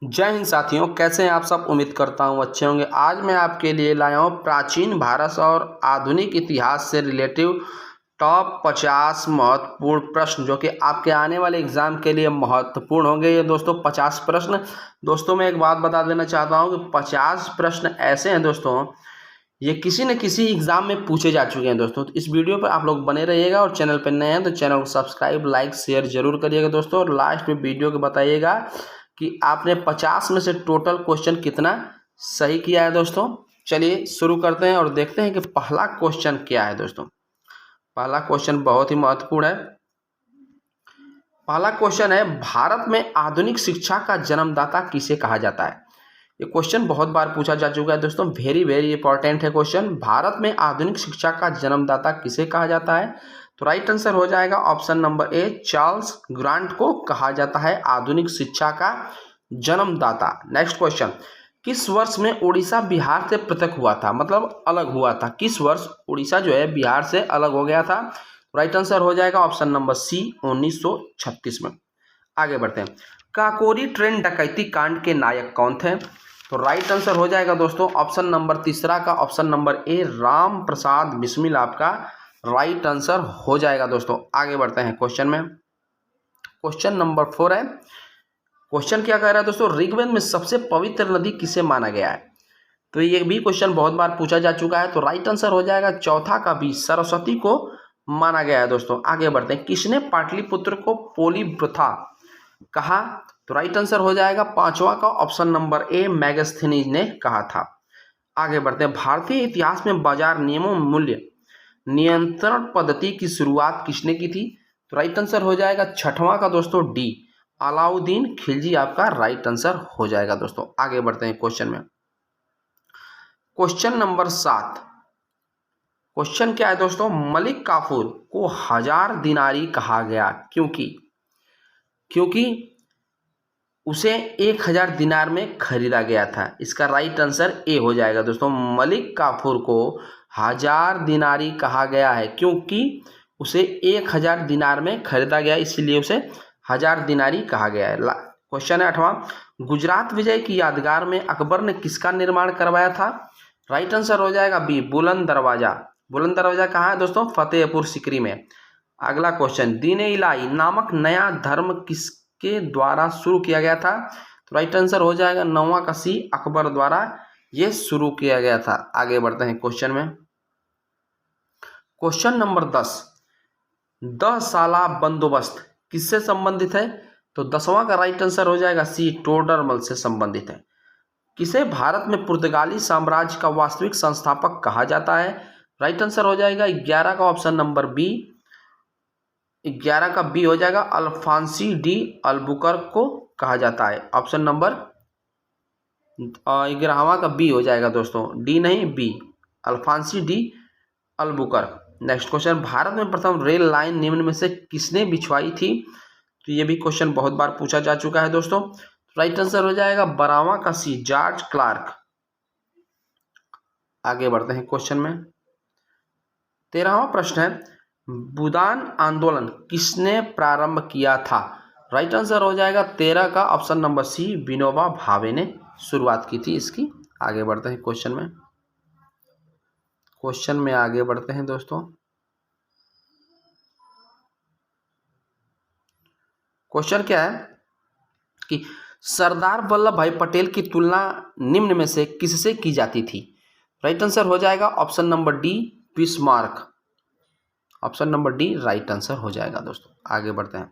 जय हिंद साथियों, कैसे हैं आप सब। उम्मीद करता हूँ अच्छे होंगे। आज मैं आपके लिए लाया हूँ प्राचीन भारत और आधुनिक इतिहास से रिलेटिव टॉप 50 महत्वपूर्ण प्रश्न जो कि आपके आने वाले एग्जाम के लिए महत्वपूर्ण होंगे। ये दोस्तों 50 प्रश्न। दोस्तों मैं एक बात बता देना चाहता हूँ कि 50 प्रश्न ऐसे हैं दोस्तों, ये किसी न किसी एग्जाम में पूछे जा चुके हैं दोस्तों। तो इस वीडियो पर आप लोग बने रहिएगा और चैनल पर नए हैं तो चैनल को सब्सक्राइब, लाइक, शेयर जरूर करिएगा दोस्तों। और लास्ट में वीडियो को बताइएगा कि आपने 50 में से टोटल क्वेश्चन कितना सही किया है दोस्तों। चलिए शुरू करते हैं और देखते हैं कि पहला क्वेश्चन क्या है दोस्तों। पहला क्वेश्चन बहुत ही महत्वपूर्ण है। पहला क्वेश्चन है, भारत में आधुनिक शिक्षा का जन्मदाता किसे कहा जाता है। ये क्वेश्चन बहुत बार पूछा जा चुका है दोस्तों, वेरी वेरी इंपॉर्टेंट है क्वेश्चन। भारत में आधुनिक शिक्षा का जन्मदाता किसे कहा जाता है, तो राइट आंसर हो जाएगा ऑप्शन नंबर ए, चार्ल्स ग्रांट को कहा जाता है आधुनिक शिक्षा का जन्मदाता। नेक्स्ट क्वेश्चन, किस वर्ष में उड़ीसा बिहार से पृथक हुआ था, मतलब अलग हुआ था। किस वर्ष उड़ीसा जो है बिहार से अलग हो गया था। राइट आंसर हो जाएगा ऑप्शन नंबर सी, 1936 में। आगे बढ़ते हैं, काकोरी ट्रेन डकैती कांड के नायक कौन थे, तो राइट आंसर हो जाएगा दोस्तों ऑप्शन नंबर तीसरा का ऑप्शन नंबर ए, राम प्रसाद बिस्मिल आपका राइट आंसर हो जाएगा दोस्तों। आगे बढ़ते हैं क्वेश्चन में। क्वेश्चन नंबर 4 है। क्वेश्चन क्या कह रहा है दोस्तों, ऋग्वेद में सबसे पवित्र नदी किसे माना गया है। तो ये भी क्वेश्चन बहुत बार पूछा जा चुका है। तो राइट आंसर हो जाएगा चौथा का भी, सरस्वती को माना गया है दोस्तों। आगे बढ़ते हैं, किसने पाटलिपुत्र को पोलीप्रथा कहा, तो राइट आंसर हो जाएगा पांचवा का ऑप्शन नंबर ए, मैगस्थनीज ने कहा था। आगे बढ़ते हैं, भारतीय इतिहास में बाजार नियमों मूल्य नियंत्रण पद्धति की शुरुआत किसने की थी, तो राइट आंसर हो जाएगा छठवां का दोस्तों डी, अलाउद्दीन खिलजी आपका राइट आंसर हो जाएगा दोस्तों। आगे बढ़ते हैं क्वेश्चन में। Question number 7। क्वेश्चन क्या है दोस्तों, मलिक काफूर को 1000 दिनारी कहा गया क्योंकि उसे 1000 दिनार में खरीदा गया था। इसका राइट आंसर ए हो जाएगा दोस्तों। मलिक काफूर को 1000 दिनारी कहा गया है क्योंकि उसे 1000 दिनार में खरीदा गया, इसलिए उसे 1000 दिनारी कहा गया है। क्वेश्चन है 8वां, गुजरात विजय की यादगार में अकबर ने किसका निर्माण करवाया था। राइट आंसर हो जाएगा बी, बुलंद दरवाजा। बुलंद दरवाजा कहाँ है दोस्तों, फतेहपुर सीकरी में। अगला क्वेश्चन, दीन इलाही नामक नया धर्म किसके द्वारा शुरू किया गया था, तो राइट आंसर हो जाएगा 9वां का सी, अकबर द्वारा यह शुरू किया गया था। आगे बढ़ते हैं क्वेश्चन में। क्वेश्चन नंबर 10, 10 साला बंदोबस्त किससे संबंधित है, तो 10वां का राइट आंसर हो जाएगा सी, टोडरमल से संबंधित है। किसे भारत में पुर्तगाली साम्राज्य का वास्तविक संस्थापक कहा जाता है, राइट आंसर हो जाएगा 11 का ऑप्शन नंबर बी, 11 का बी हो जाएगा, अल्फांसी डी अल्बुकर्क को कहा जाता है। ऑप्शन नंबर 11वां का बी हो जाएगा दोस्तों, डी नहीं B, Alfonso de Albuquerque. Next question, भारत में प्रथम रेल लाइन निम्न में से किसने बिछवाई थी, तो ये भी क्वेश्चन बहुत बार पूछा जा चुका है दोस्तों। राइट आंसर हो जाएगा 12वां का सी, जॉर्ज क्लार्क। आगे बढ़ते हैं क्वेश्चन में। 13वां प्रश्न है, भूदान आंदोलन किसने प्रारंभ किया था। राइट आंसर हो जाएगा 13 का option number C, Vinoba Bhave ने शुरुआत की थी इसकी। आगे बढ़ते हैं क्वेश्चन में। क्वेश्चन में आगे बढ़ते हैं दोस्तों। क्वेश्चन क्या है कि सरदार वल्लभ भाई पटेल की तुलना निम्न में से किससे की जाती थी। राइट आंसर हो जाएगा option number D, Bismarck. Option number D right answer हो जाएगा दोस्तों। आगे बढ़ते हैं,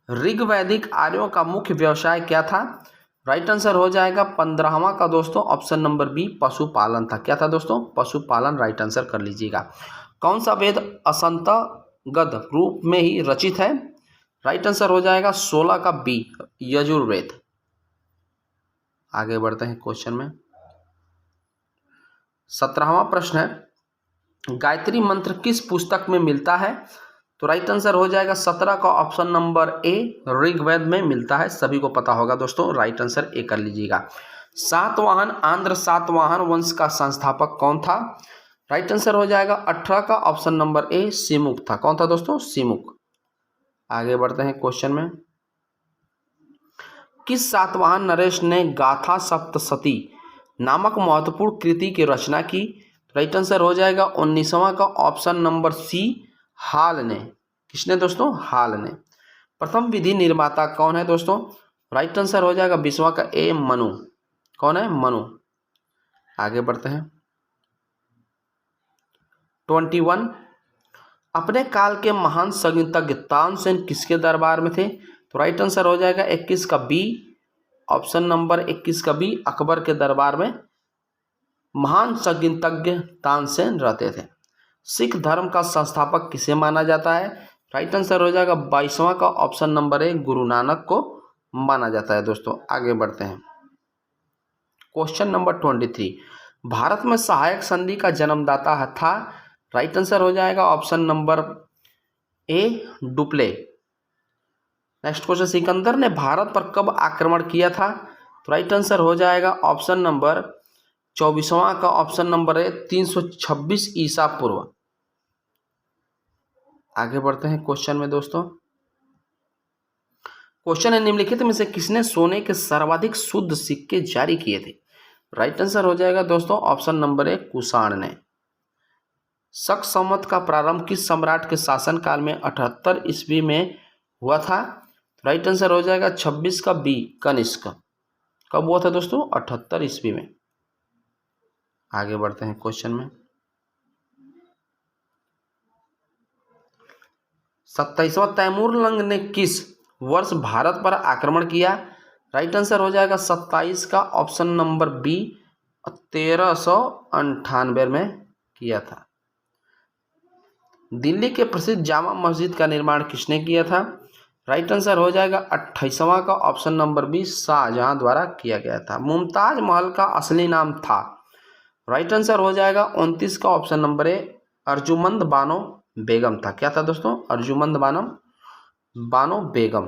ऋग्वैदिक आर्यों का मुख्य व्यवसाय क्या था। राइट आंसर हो जाएगा 15वां का दोस्तों ऑप्शन नंबर बी, पशुपालन था। क्या था दोस्तों, पशुपालन। राइट आंसर कर लीजिएगा। कौन सा वेद असंतगत रूप में ही रचित है। राइट आंसर हो जाएगा 16 का बी, यजुर्वेद। आगे बढ़ते हैं क्वेश्चन में। 17वां प्रश्न है, गायत्री मंत्र किस पुस्तक में मिलता है, तो राइट आंसर हो जाएगा 17 का ऑप्शन नंबर ए, ऋग्वेद में मिलता है। सभी को पता होगा दोस्तों, राइट आंसर ए कर लीजिएगा। सातवाहन आंध्र सातवाहन वंश का संस्थापक कौन था। राइट आंसर हो जाएगा 18 का ऑप्शन नंबर ए, सिमुक था। कौन था दोस्तों, सिमुक। आगे बढ़ते हैं क्वेश्चन में। किस सातवाहन नरेश ने गाथा सप्तशती नामक महत्वपूर्ण कृति की रचना की? राइट आंसर हो जाएगा 19वां का ऑप्शन नंबर सी, हाल ने। किसने दोस्तों? हाल ने। प्रथम विधि निर्माता कौन है दोस्तों? राइट आंसर हो जाएगा 20वां का ए, मनु। कौन है? मनु। आगे बढ़ते हैं। 21, अपने काल के महान संगीतज्ञ तानसेन किसके दरबार में थे? तो राइट आंसर हो जाएगा 21 का बी, ऑप्शन नंबर 21 का बी, अकबर के दरबार में महान संगीतज्ञ तानसेन रहते थे। सिख धर्म का संस्थापक किसे माना जाता है? राइट आंसर हो जाएगा 22वां का ऑप्शन नंबर ए, गुरु नानक को माना जाता है दोस्तों। आगे बढ़ते हैं। क्वेश्चन नंबर 23, भारत में सहायक संधि का जन्मदाता था? राइट आंसर हो जाएगा option number A, Dupleix. Next question, Sikandar ने भारत पर कब आक्रमण किया था? तो राइट आंसर हो जाएगा ऑप्शन नंबर 24वां का ऑप्शन नंबर ए, 326 ईसा पूर्व। आगे बढ़ते हैं क्वेश्चन में दोस्तों। क्वेश्चन है, निम्नलिखित में से किसने सोने के सर्वाधिक शुद्ध सिक्के जारी किए थे? राइट आंसर हो जाएगा दोस्तों ऑप्शन नंबर ए, कुषाण ने। शक संवत का प्रारंभ किस सम्राट के शासनकाल में 78 ईस्वी में हुआ था? राइट आंसर हो जाएगा 26 का बी, कनिष्क। कब हुआ था दोस्तों? 78 ईस्वी में। आगे बढ़ते हैं क्वेश्चन में। 27वां, तैमूर लंग ने किस वर्ष भारत पर आक्रमण किया? राइट आंसर हो जाएगा 27 का ऑप्शन नंबर बी, 1398 में किया था। दिल्ली के प्रसिद्ध जामा मस्जिद का निर्माण किसने किया था? राइट आंसर हो जाएगा 28वां का ऑप्शन नंबर बी, शाहजहां द्वारा किया गया था। मुमताज महल का असली नाम था? राइट आंसर हो जाएगा 29 का option number A, Arjumand Bano Begum था। क्या था दोस्तों? अर्जुमंद बानो बेगम।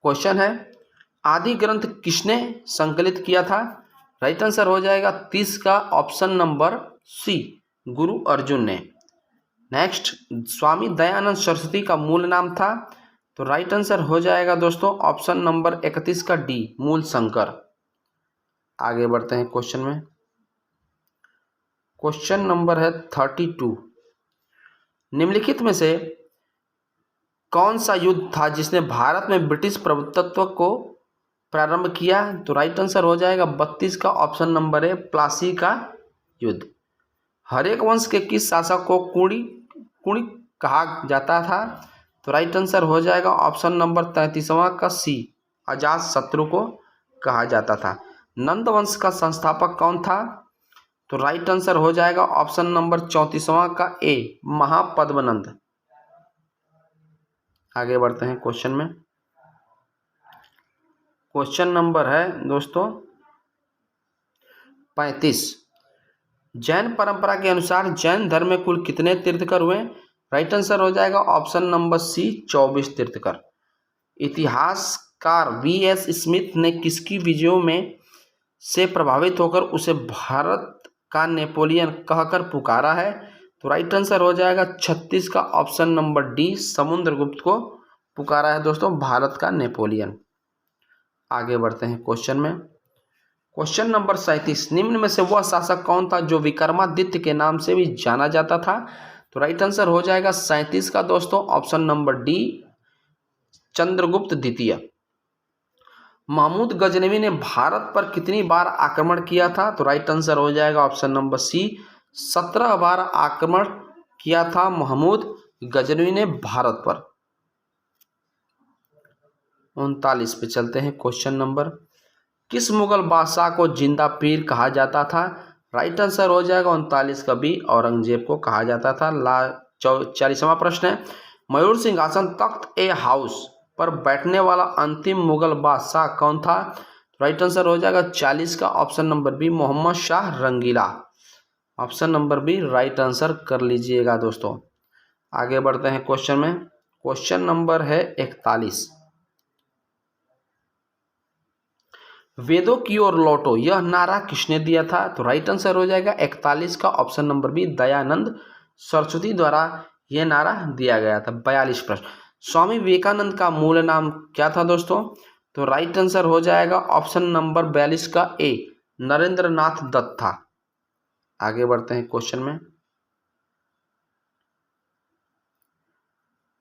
क्वेश्चन है, आदि ग्रंथ किसने संकलित किया था? राइट आंसर हो जाएगा 30 का ऑप्शन नंबर सी, गुरु अर्जुन ने। नेक्स्ट, स्वामी दयानंद सरस्वती का मूल नाम था? तो राइट आंसर हो जाएगा दोस्तों ऑप्शन नंबर 31 का डी, मूल शंकर। आगे बढ़ते हैं क्वेश्चन में। क्वेश्चन नंबर है 32, निम्नलिखित में से कौन सा युद्ध था जिसने भारत में ब्रिटिश प्रभुत्व को प्रारंभ किया? तो राइट आंसर हो जाएगा 32 का ऑप्शन नंबर है, प्लासी का युद्ध। हरेक वंश के किस शासक को कुणी कहा जाता था? तो राइट आंसर हो जाएगा ऑप्शन नंबर 33वां का सी, अजात शत्रु को कहा जाता था। नंद वंश का संस्थापक कौन था? तो राइट आंसर हो जाएगा ऑप्शन नंबर 34वां का ए, महापद्मनंद। आगे बढ़ते हैं क्वेश्चन में। क्वेश्चन नंबर है दोस्तों 35, जैन परंपरा के अनुसार जैन धर्म में कुल कितने तीर्थकर हुए? राइट आंसर हो जाएगा ऑप्शन नंबर सी, 24 तीर्थकर। इतिहासकार V.S. स्मिथ ने किसकी विजयों में से प्रभावित होकर उसे भारत का नेपोलियन कहकर पुकारा है? तो राइट आंसर हो जाएगा 36 का ऑप्शन नंबर डी, समुद्रगुप्त को पुकारा है दोस्तों भारत का नेपोलियन। आगे बढ़ते हैं क्वेश्चन में। क्वेश्चन नंबर 37, निम्न में से वह शासक कौन था जो विक्रमादित्य के नाम से भी जाना जाता था? तो राइट आंसर हो जाएगा 37 का दोस्तों ऑप्शन नंबर डी, चंद्रगुप्त द्वितीय। महमूद गजनवी ने भारत पर कितनी बार आक्रमण किया था? तो राइट आंसर हो जाएगा ऑप्शन नंबर सी, 17 बार आक्रमण किया था महमूद गजनवी ने भारत पर। 39 पे चलते हैं क्वेश्चन नंबर। किस मुगल बादशाह को जिंदा पीर कहा जाता था? राइट आंसर हो जाएगा 39 का बी, औरंगजेब को कहा जाता था। 40वां प्रश्न है, मयूर सिंहासन तख्त ए हाउस पर बैठने वाला अंतिम मुगल बादशाह कौन था? राइट आंसर हो जाएगा 40 का option number B, Mohammad Shah Rangeela. Option number B right answer कर लीजिएगा दोस्तों। आगे बढ़ते हैं क्वेश्चन में। क्वेश्चन नंबर है 41, वेदों की ओर लौटो यह नारा किसने दिया था? तो राइट आंसर हो जाएगा 41 का option number B, Dayanand Saraswati द्वारा यह नारा दिया गया था। 42 प्रश्न, स्वामी विवेकानंद का मूल नाम क्या था दोस्तों? तो राइट आंसर हो जाएगा ऑप्शन नंबर 42 का ए, नरेंद्रनाथ दत्त था। आगे बढ़ते हैं क्वेश्चन में।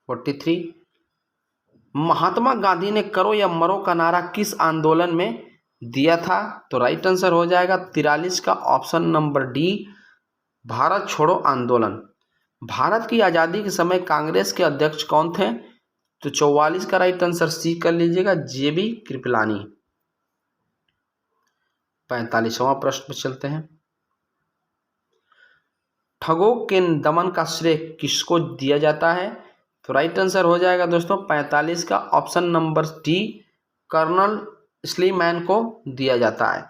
43, महात्मा गांधी ने करो या मरो का नारा किस आंदोलन में दिया था? तो राइट आंसर हो जाएगा 43 का ऑप्शन नंबर डी, भारत छोड़ो आंदोलन। भारत की आज़ादी के समय कांग्रेस के अध्यक्ष कौन थे? तो 44 का राइट आंसर सी कर लीजिएगा, जेबी कृपलानी। 45वां प्रश्न पर चलते हैं। ठगों के दमन का श्रेय किसको दिया जाता है? तो राइट आंसर हो जाएगा दोस्तों 45 का option number D, colonel Sleeman को दिया जाता है।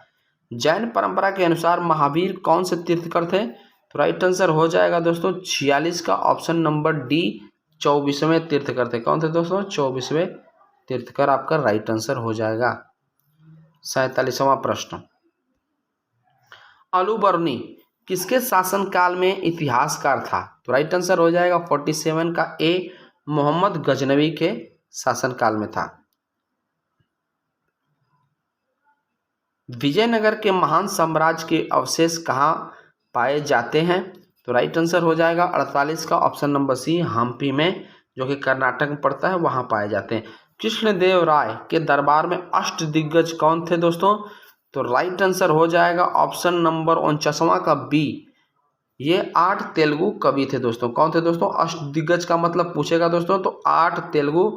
जैन परंपरा के अनुसार महावीर कौन से तीर्थकर थे? तो राइट आंसर हो जाएगा दोस्तों 46 का ऑप्शन नंबर डी, 24वें तीर्थकर थे। कौन थे दोस्तों? 24वें तीर्थकर आपका राइट आंसर हो जाएगा। 47वां प्रश्न, आलूबर्नी किसके शासनकाल में इतिहासकार था? तो राइट आंसर हो जाएगा 47 का ए, मोहम्मद गजनवी के शासनकाल में था। विजयनगर के महान साम्राज्य के अवशेष कहाँ पाए जाते हैं? तो राइट आंसर हो जाएगा 48 का ऑप्शन नंबर सी, हम्पी में, जो कि कर्नाटक में पड़ता है, वहाँ पाए जाते हैं। कृष्णदेव राय के दरबार में अष्टदिग्गज कौन थे दोस्तों? तो राइट आंसर हो जाएगा ऑप्शन नंबर 49वां का बी, ये 8 तेलुगु कवि थे दोस्तों। कौन थे दोस्तों? अष्टदिग्गज का मतलब पूछेगा दोस्तों तो 8 तेलुगु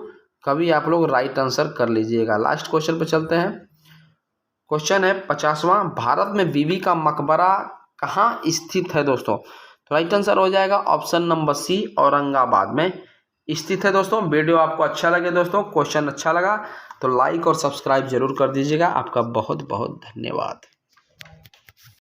कवि आप लोग राइट आंसर कर लीजिएगा। लास्ट क्वेश्चन पे चलते हैं। क्वेश्चन है 50वां, भारत में बीबी का मकबरा कहाँ स्थित है दोस्तों? तो राइट आंसर हो जाएगा ऑप्शन नंबर सी, औरंगाबाद में स्थित है दोस्तों। वीडियो आपको अच्छा लगे दोस्तों, क्वेश्चन अच्छा लगा तो लाइक और सब्सक्राइब जरूर कर दीजिएगा। आपका बहुत बहुत धन्यवाद।